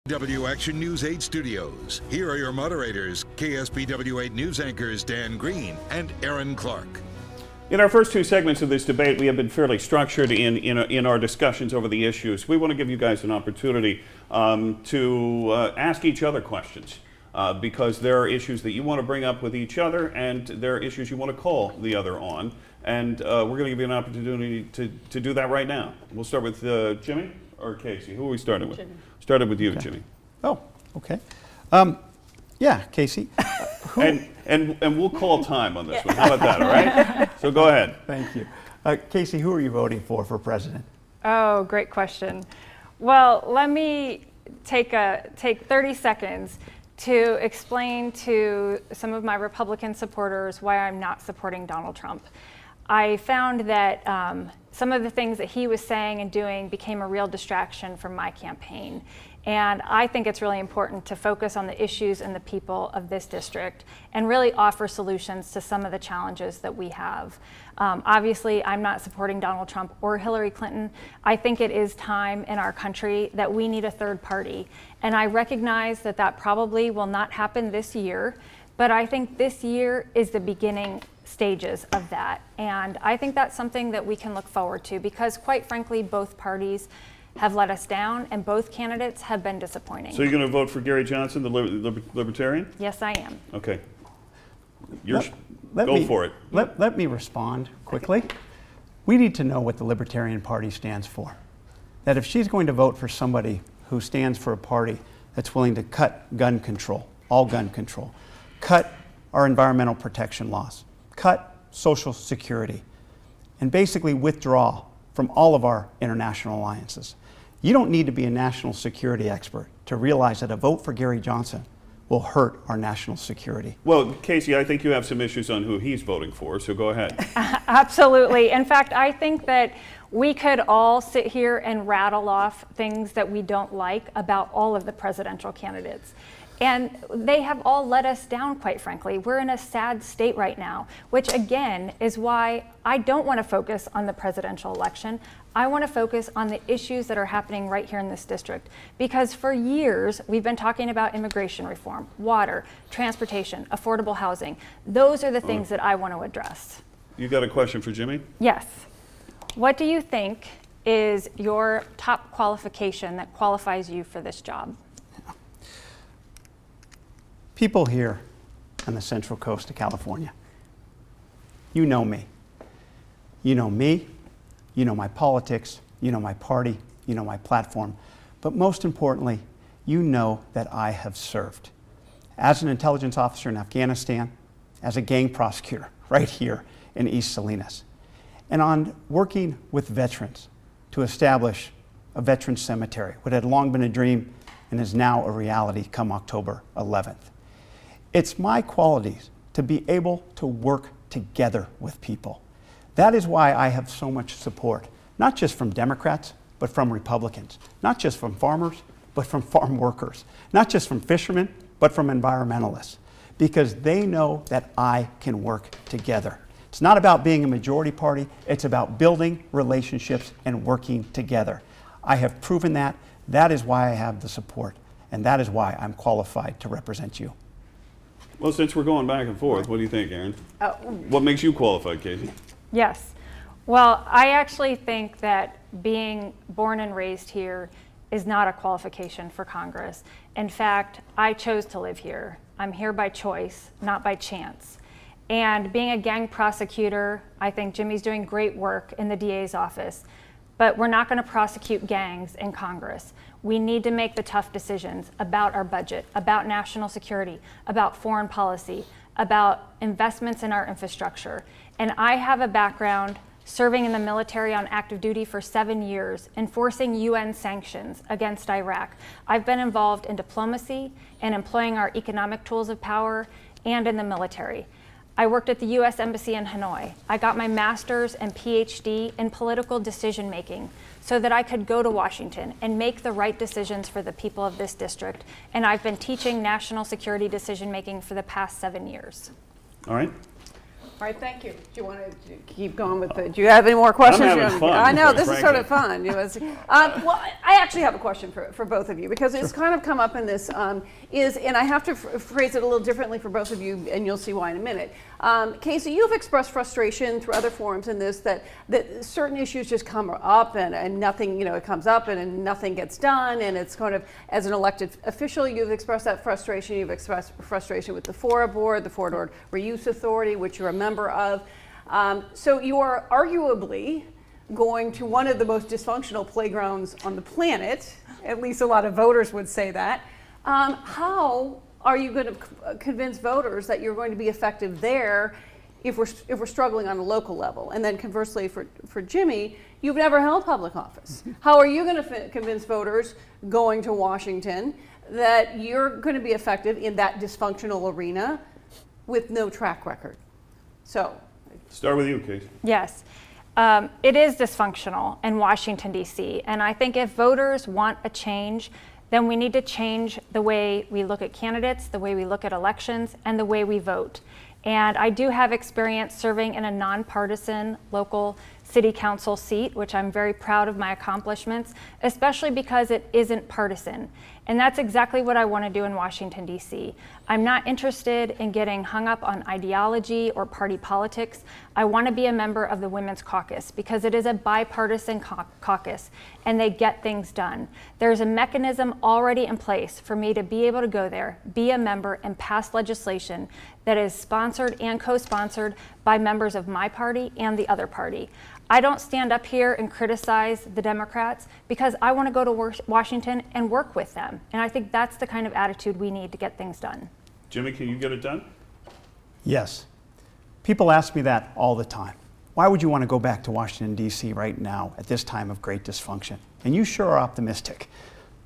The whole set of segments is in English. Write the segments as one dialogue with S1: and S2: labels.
S1: W Action News 8 studios. Here are your moderators, KSBW 8 news anchors Dan Green and Aaron Clark.
S2: In our first two segments of this debate, we have been fairly structured in our discussions over the issues. We want to give you guys an opportunity to ask each other questions because there are issues that you want to bring up with each other and there are issues you want to call the other on. And we're going to give you an opportunity to do that right now. We'll start with Jimmy or Casey. Who are we starting with?
S3: Jimmy.
S2: Started with you,
S3: Okay.
S2: Jimmy.
S3: Oh, okay. Yeah, Casey.
S2: And we'll call time on this one. How about that, all right? So go ahead.
S3: Thank you. Casey, who are you voting for president?
S4: Oh, great question. Well, let me take 30 seconds to explain to some of my Republican supporters why I'm not supporting Donald Trump. I found that some of the things that he was saying and doing became a real distraction from my campaign. And I think it's really important to focus on the issues and the people of this district and really offer solutions to some of the challenges that we have. Obviously, I'm not supporting Donald Trump or Hillary Clinton. I think it is time in our country that we need a third party. And I recognize that that probably will not happen this year, but I think this year is the beginning stages of that. And I think that's something that we can look forward to because quite frankly, both parties have let us down and both candidates have been disappointing.
S2: So you're going to vote for Gary Johnson, the Libertarian?
S4: Yes, I am.
S2: Okay.
S3: Let
S2: Go
S3: me-
S2: for it.
S3: Let me respond quickly. We need to know what the Libertarian Party stands for. That if she's going to vote for somebody who stands for a party that's willing to cut gun control, all gun control, cut our environmental protection laws, cut Social Security, and basically withdraw from all of our international alliances. You don't need to be a national security expert to realize that a vote for Gary Johnson will hurt our national security.
S2: Well, Casey, I think you have some issues on who he's voting for, so go ahead.
S4: Absolutely. In fact, I think that we could all sit here and rattle off things that we don't like about all of the presidential candidates. And they have all let us down, quite frankly. We're in a sad state right now, which again is why I don't want to focus on the presidential election. I want to focus on the issues that are happening right here in this district. Because for years, we've been talking about immigration reform, water, transportation, affordable housing. Those are the things that I want to address.
S2: You got a question for Jimmy?
S4: Yes. What do you think is your top qualification that qualifies you for this job?
S3: People here on the Central Coast of California, you know me. You know me, you know my politics, you know my party, you know my platform, but most importantly, you know that I have served as an intelligence officer in Afghanistan, as a gang prosecutor right here in East Salinas, and on working with veterans to establish a veterans cemetery, what had long been a dream and is now a reality come October 11th. It's my qualities to be able to work together with people. That is why I have so much support, not just from Democrats, but from Republicans, not just from farmers, but from farm workers, not just from fishermen, but from environmentalists, because they know that I can work together. It's not about being a majority party, it's about building relationships and working together. I have proven that. That is why I have the support, and that is why I'm qualified to represent you.
S2: Well, since we're going back and forth, what do you think, Aaron? What makes you qualified, Casey?
S4: Yes. Well, I actually think that being born and raised here is not a qualification for Congress. In fact, I chose to live here. I'm here by choice, not by chance. And being a gang prosecutor, I think Jimmy's doing great work in the DA's office. But we're not going to prosecute gangs in Congress. We need to make the tough decisions about our budget, about national security, about foreign policy, about investments in our infrastructure. And I have a background serving in the military on active duty for 7 years, enforcing UN sanctions against Iraq. I've been involved in diplomacy and employing our economic tools of power and in the military. I worked at the U.S. Embassy in Hanoi. I got my master's and PhD in political decision making so that I could go to Washington and make the right decisions for the people of this district. And I've been teaching national security decision making for the past 7 years.
S2: All right.
S5: All right, thank you. Do you want to keep going with the, do you have any more questions?
S2: I'm having fun,
S5: I know,
S2: quite
S5: this is sort of
S2: frankly.
S5: fun. Well, I actually have a question for both of you, because it's kind of come up in this, and I have to phrase it a little differently for both of you, and you'll see why in a minute. Casey, you've expressed frustration through other forums in this, that certain issues just come up and nothing, it comes up and nothing gets done, and it's kind of, as an elected official, you've expressed that frustration. You've expressed frustration with the FORA board, the Florida Reuse Authority, which you're a member of. So you are arguably going to one of the most dysfunctional playgrounds on the planet. At least a lot of voters would say that. How are you going to convince voters that you're going to be effective there if we're struggling on a local level? And then conversely for Jimmy, you've never held public office. How are you going to convince voters going to Washington that you're going to be effective in that dysfunctional arena with no track record? So,
S2: Start with you, Casey.
S4: Yes. It is dysfunctional in Washington, D.C. And I think if voters want a change, then we need to change the way we look at candidates, the way we look at elections, and the way we vote. And I do have experience serving in a nonpartisan local city council seat, which I'm very proud of my accomplishments, especially because it isn't partisan. And that's exactly what I want to do in Washington, D.C. I'm not interested in getting hung up on ideology or party politics. I want to be a member of the Women's Caucus because it is a bipartisan caucus and they get things done. There's a mechanism already in place for me to be able to go there, be a member, and pass legislation that is sponsored and co-sponsored by members of my party and the other party. I don't stand up here and criticize the Democrats because I want to go to Washington and work with them. And I think that's the kind of attitude we need to get things done.
S2: Jimmy, can you get it done?
S3: Yes. People ask me that all the time. Why would you want to go back to Washington, D.C. right now at this time of great dysfunction? And you sure are optimistic.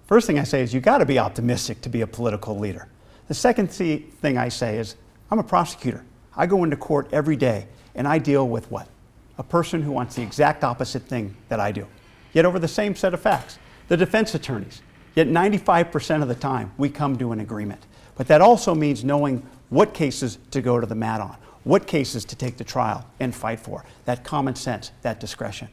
S3: First thing I say is you got to be optimistic to be a political leader. The second thing I say is I'm a prosecutor. I go into court every day and I deal with what? A person who wants the exact opposite thing that I do, yet over the same set of facts. The defense attorneys, yet 95% of the time we come to an agreement. But that also means knowing what cases to go to the mat on, what cases to take to trial and fight for, that common sense, that discretion.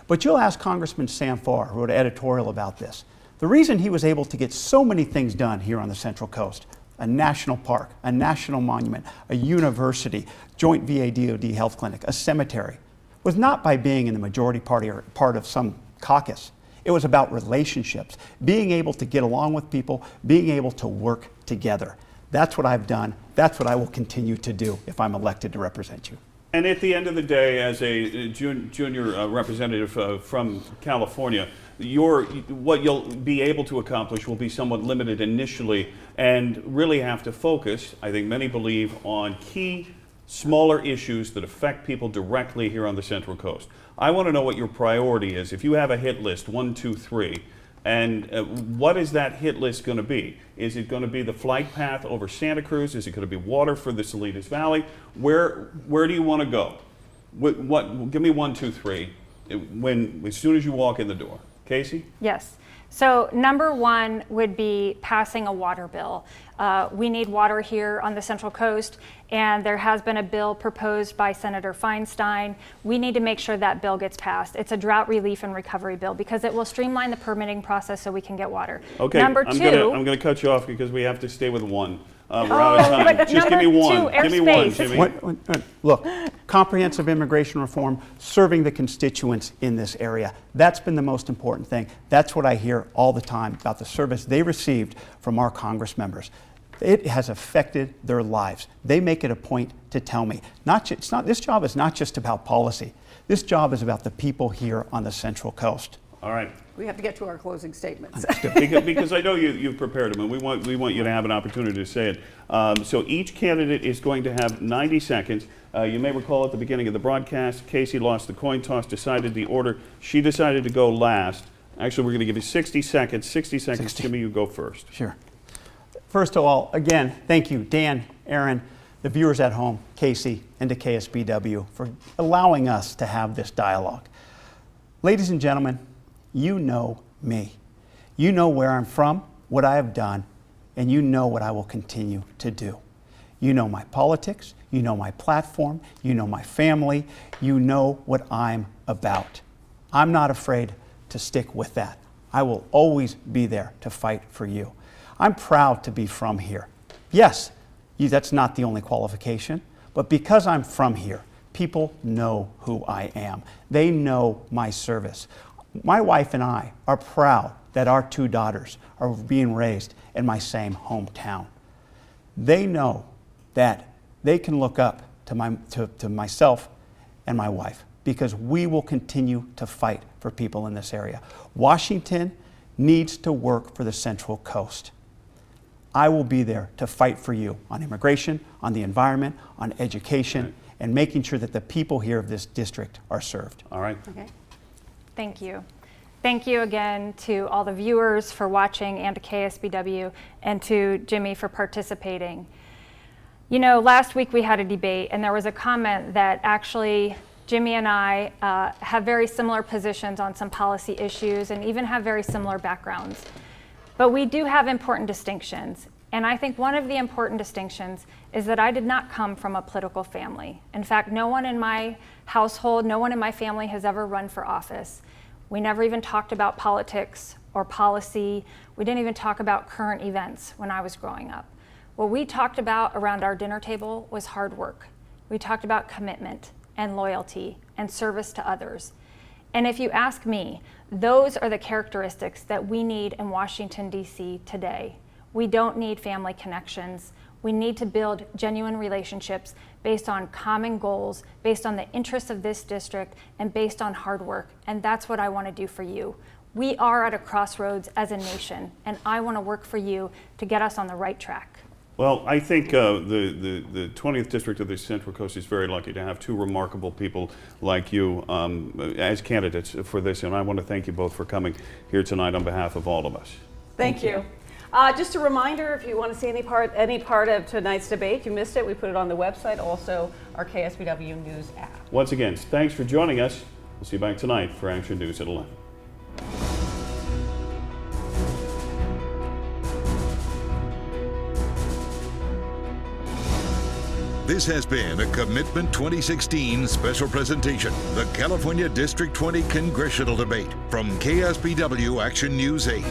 S3: But you'll ask Congressman Sam Farr, who wrote an editorial about this. The reason he was able to get so many things done here on the Central Coast, a national park, a national monument, a university, joint VA-DOD health clinic, a cemetery, was not by being in the majority party or part of some caucus. It was about relationships, being able to get along with people, being able to work together. That's what I've done. That's what I will continue to do if I'm elected to represent you.
S2: And at the end of the day, as a junior representative from California, what you'll be able to accomplish will be somewhat limited initially and really have to focus, I think many believe, on key smaller issues that affect people directly here on the Central Coast. I want to know what your priority is. If you have a hit list, 1, 2, 3, and what is that hit list going to be? Is it going to be the flight path over Santa Cruz? Is it going to be water for the Salinas Valley? Where do you want to go? Give me 1, 2, 3 as soon as you walk in the door. Casey?
S4: Yes. So number one would be passing a water bill. We need water here on the Central Coast, and there has been a bill proposed by Senator Feinstein. We need to make sure that bill gets passed. It's a drought relief and recovery bill because it will streamline the permitting process so we can can get water.
S2: Okay,
S4: Number two,
S2: I'm going to cut you off because we have to stay with one. We're out of time.
S4: but
S2: Just give me
S4: number
S2: one.
S4: two,
S2: Give me one,
S4: airspace.
S2: Jimmy.
S3: Look, comprehensive immigration reform, serving the constituents in this area. That's been the most important thing. That's what I hear all the time about the service they received from our Congress members. It has affected their lives. They make it a point to tell me. This job is not just about policy. This job is about the people here on the Central Coast.
S2: All right.
S5: we have to get to our closing statements.
S2: because I know you've prepared them, and we want you to have an opportunity to say it. So each candidate is going to have 90 seconds. You may recall at the beginning of the broadcast, Casey lost the coin toss, decided the order. She decided to go last. Actually, we're going to give you 60 seconds. 60 seconds. 60. Jimmy, you go first.
S3: Sure. First of all, again, thank you, Dan, Aaron, the viewers at home, Casey, and to KSBW for allowing us to have this dialogue. Ladies and gentlemen, you know me. You know where I'm from, what I have done, and you know what I will continue to do. You know my politics, you know my platform, you know my family, you know what I'm about. I'm not afraid to stick with that. I will always be there to fight for you. I'm proud to be from here. Yes, that's not the only qualification, but because I'm from here, people know who I am. They know my service. My wife and I are proud that our 2 daughters are being raised in my same hometown. They know that they can look up to myself and my wife, because we will continue to fight for people in this area. Washington needs to work for the Central Coast. I will be there to fight for you on immigration, on the environment, on education, and making sure that the people here of this district are served.
S2: All right.
S5: Okay.
S4: Thank you. Thank you again to all the viewers for watching, and to KSBW, and to Jimmy for participating. You know, last week we had a debate, and there was a comment that actually Jimmy and I have very similar positions on some policy issues and even have very similar backgrounds. But we do have important distinctions. And I think one of the important distinctions is that I did not come from a political family. In fact, no one in my household, no one in my family has ever run for office. We never even talked about politics or policy. We didn't even talk about current events when I was growing up. What we talked about around our dinner table was hard work. We talked about commitment and loyalty and service to others. And if you ask me, those are the characteristics that we need in Washington, D.C. today. We don't need family connections. We need to build genuine relationships based on common goals, based on the interests of this district, and based on hard work. And that's what I want to do for you. We are at a crossroads as a nation, and I want to work for you to get us on the right track.
S2: Well, I think the 20th District of the Central Coast is very lucky to have 2 remarkable people like you as candidates for this, and I want to thank you both for coming here tonight on behalf of all of us.
S5: Thank you. Just a reminder, if you want to see any part of tonight's debate, you missed it, we put it on the website, also our KSBW News app.
S2: Once again, thanks for joining us. We'll see you back tonight for Action News at 11.
S1: This has been a Commitment 2016 special presentation, the California District 20 Congressional Debate from KSBW Action News 8.